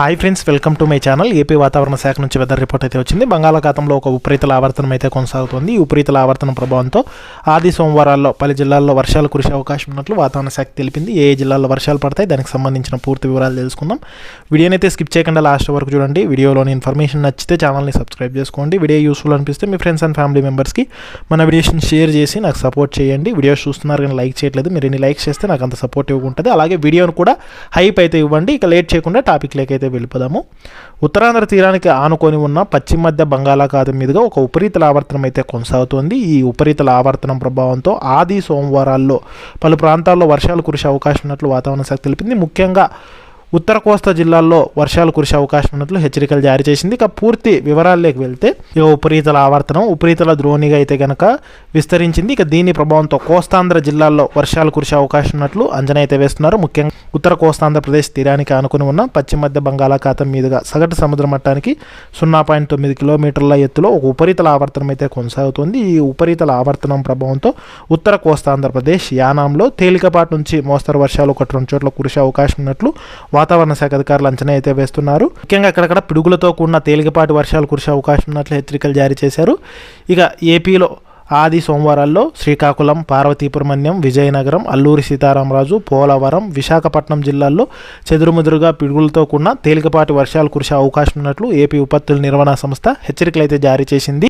Hi friends, welcome to my channel. AP వాతావరణ శాఖ నుంచి వెదర్ రిపోర్ట్ అయితే వచ్చింది. బంగాళాఖాతంలో ఒక ఉపరితల ఆవర్తనం అయితే కొనసాగుతుంది. ఈ ఉపరితల ఆవర్తనం ప్రభావంతో ఆది సోమవారాల్లో పలు జిల్లాల్లో వర్షాలు కురిసే అవకాశం ఉన్నట్లు వాతావరణ శాఖ తెలిపింది. ఏ జిల్లాల్లో వర్షాలు పడతాయి, దానికి సంబంధించిన పూర్తి వివరాలు తెలుసుకుందాం. వీడియోని అయితే స్కిప్ చేయకుండా లాస్ట్ వరకు చూడండి. వీడియోలోని ఇన్ఫర్మేషన్ నచ్చితే ఛానల్ని సబ్స్క్రైబ్ చేసుకోండి. వీడియో యూస్ఫుల్ అనిపిస్తే మీ ఫ్రెండ్స్ అండ్ ఫ్యామిలీ మెంబర్స్కి మన వీడియోస్ని షేర్ చేసి నాకు సపోర్ట్ చేయండి. వీడియోస్ చూస్తున్నారు కానీ లైక్ చేయట్లేదు. మీరు ఎన్ని లైక్స్ చేస్తే నాకు అంత సపోర్ట్ ఇవ్వకుంటుంది. అలాగే వీడియోను కూడా హైప్ అయితే ఇవ్వండి. ఇక లేట్ చేయకుండా టాపిక్ అయితే వెళ్ళిపోదాము. ఉత్తరాంధ్ర తీరానికి ఆనుకొని ఉన్న పశ్చిమ మధ్య బంగాళాఖాతం మీదుగా ఒక ఉపరితల ఆవర్తనం అయితే కొనసాగుతోంది. ఈ ఉపరితల ఆవర్తనం ప్రభావంతో ఆది సోమవారాల్లో పలు ప్రాంతాల్లో వర్షాలు కురిసే అవకాశం ఉన్నట్లు వాతావరణ శాఖ తెలిపింది. ముఖ్యంగా ఉత్తర కోస్తా జిల్లాల్లో వర్షాలు కురిసే అవకాశం ఉన్నట్లు హెచ్చరికలు జారీ చేసింది. ఇక పూర్తి వివరాల్లోకి వెళ్తే ఇక ఉపరితల ఆవర్తనం ఉపరితల ద్రోణిగా అయితే కనుక విస్తరించింది. ఇక దీని ప్రభావంతో కోస్తాంధ్ర జిల్లాల్లో వర్షాలు కురిసే అవకాశం ఉన్నట్లు అంచనా అయితే వేస్తున్నారు. ముఖ్యంగా ఉత్తర కోస్తాంధ్రప్రదేశ్ తీరానికి ఆనుకుని ఉన్న పశ్చిమ మధ్య బంగాళాఖాతం మీదుగా సగటు సముద్ర మట్టానికి 0.9 కిలోమీటర్ల ఎత్తులో ఒక ఉపరితల ఆవర్తనం అయితే కొనసాగుతుంది. ఈ ఉపరితల ఆవర్తనం ప్రభావంతో ఉత్తర కోస్తాంధ్రప్రదేశ్ యానాంలో తేలికపాటి నుంచి మోస్తరు వర్షాలు 1-2 చోట్ల కురిసే అవకాశం ఉన్నట్లు వాతావరణ శాఖ అధికారులు అంచనా అయితే వేస్తున్నారు. ముఖ్యంగా అక్కడక్కడ పిడుగులతో కూడిన తేలికపాటి వర్షాలు కురిసే అవకాశం ఉన్నట్లు హెచ్చరికలు జారీ చేశారు. ఇక ఏపీలో ఆది సోమవారాల్లో శ్రీకాకుళం, పార్వతీపురమన్యం, విజయనగరం, అల్లూరి సీతారామరాజు, పోలవరం, విశాఖపట్నం జిల్లాల్లో చెదురుముదురుగా పిడుగులతో కూడిన తేలికపాటి వర్షాలు కురిసే అవకాశం ఉన్నట్లు ఏపీ విపత్తుల నిర్వహణ సంస్థ హెచ్చరికలు అయితే జారీ చేసింది.